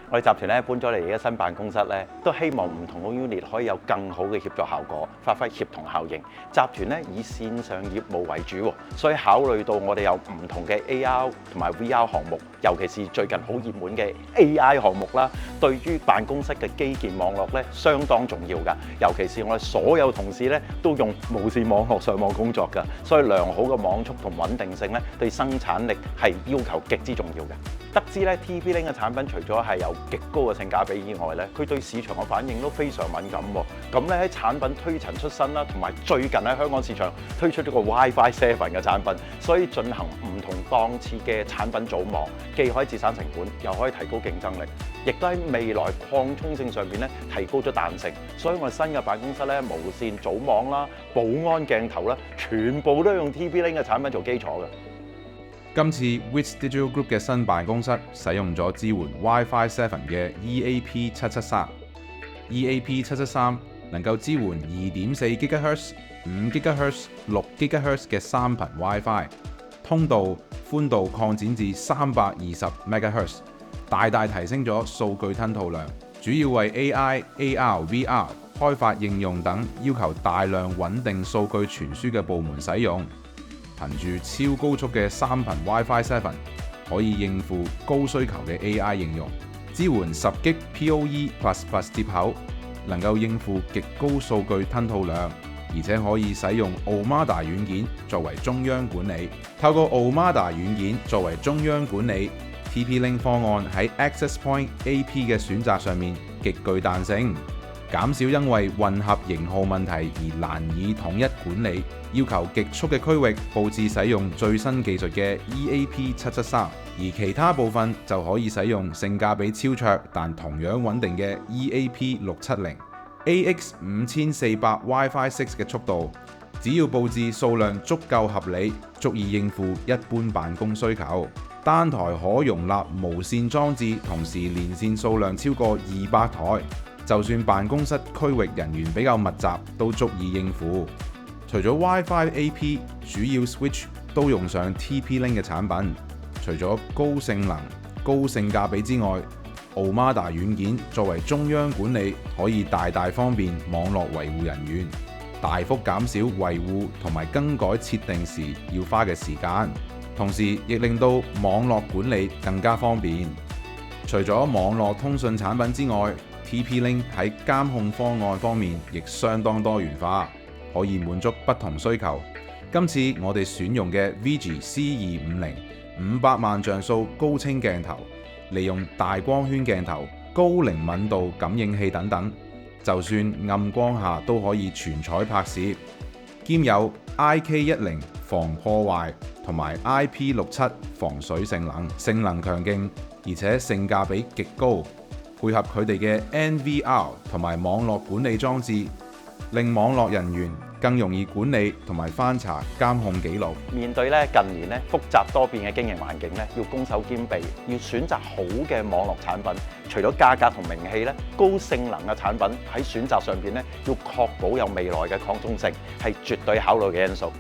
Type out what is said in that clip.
我哋集團咧搬咗嚟而家新辦公室咧，都希望唔同嘅 unit 可以有更好嘅協作效果，發揮協同效應。集團咧以線上業務為主，所以考慮到我哋有唔同嘅 AR 同埋 VR 項目，尤其是最近好熱門嘅 AI 項目啦，對於辦公室嘅基建網絡咧相當重要㗎。尤其是我哋所有同事咧都用無線網絡上網工作㗎，所以良好嘅網速同穩定性咧對生產力係要求極之重要嘅。得知咧 TP-Link 嘅產品除咗係有極高嘅性價比以外咧，佢對市場嘅反應都非常敏感喎。咁咧喺產品推陳出新啦，同埋最近喺香港市場推出咗個 WiFi 7嘅產品，所以進行唔同檔次嘅產品組網，既可以節省成本，又可以提高競爭力，亦都喺未來擴充性上邊咧提高咗彈性。所以我哋新嘅辦公室咧無線組網啦、保安鏡頭啦，全部都用 TP-Link 嘅產品做基礎嘅。今次 Wits Digital Group 嘅新辦公室使用咗支援 WiFi 7嘅 EAP773。EAP773 能夠支援 2.4 GHz、5 GHz、6 GHz 嘅三頻 WiFi， 通道寬度擴展至320 MHz， 大大提升咗數據吞吐量，主要為 AI、AR、VR 開發應用等要求大量穩定數據傳輸嘅部門使用。憑住超高速嘅三頻 WiFi 7，可以應付高需求嘅 AI 應用，支援10G PoE++ 接口，能夠應付極高數據吞吐量，而且可以使用 Omada 軟件作為中央管理。透過 Omada 軟件作為中央管理 ，TP-Link 方案喺 Access Point AP 嘅選擇上面極具彈性，減少因為混合型號問題而難以統一管理，要求極速嘅區域佈置使用最新技術嘅 EAP773， 而其他部分就可以使用性價比超卓但同樣穩定嘅 EAP670。AX5400 WiFi 6嘅速度，只要佈置數量足夠合理，足以應付一般辦公需求。單台可容納無線裝置，同時連線數量超過200台。就算辦公室區域人員比較密集，都足以應付。除咗 WiFi AP， 主要 Switch 都用上 TP-Link 嘅產品。除咗高性能、高性價比之外， Omada 軟件作為中央管理，可以大大方便網絡維護人員，大幅減少維護同埋更改設定時要花嘅時間，同時亦令到網絡管理更加方便。除咗網絡通訊產品之外，TP-Link 喺監控方案方面亦相當多元化，可以滿足不同需求。今次我哋選用嘅 VG C250 500萬像素高清鏡頭，利用大光圈鏡頭、高靈敏度感應器等等，就算暗光下都可以全彩拍攝，兼有 IK10 防破壞同埋 IP67 防水性能，性能強勁，而且性價比極高。配合佢哋嘅 NVR 同埋網絡管理裝置，令網絡人員更容易管理同埋翻查監控記錄。面對咧近年咧複雜多變嘅經營環境咧，要攻守兼備，要選擇好嘅網絡產品。除咗價格同名氣咧，高性能嘅產品喺選擇上邊咧，要確保有未來嘅擴充性，係絕對考慮嘅因素。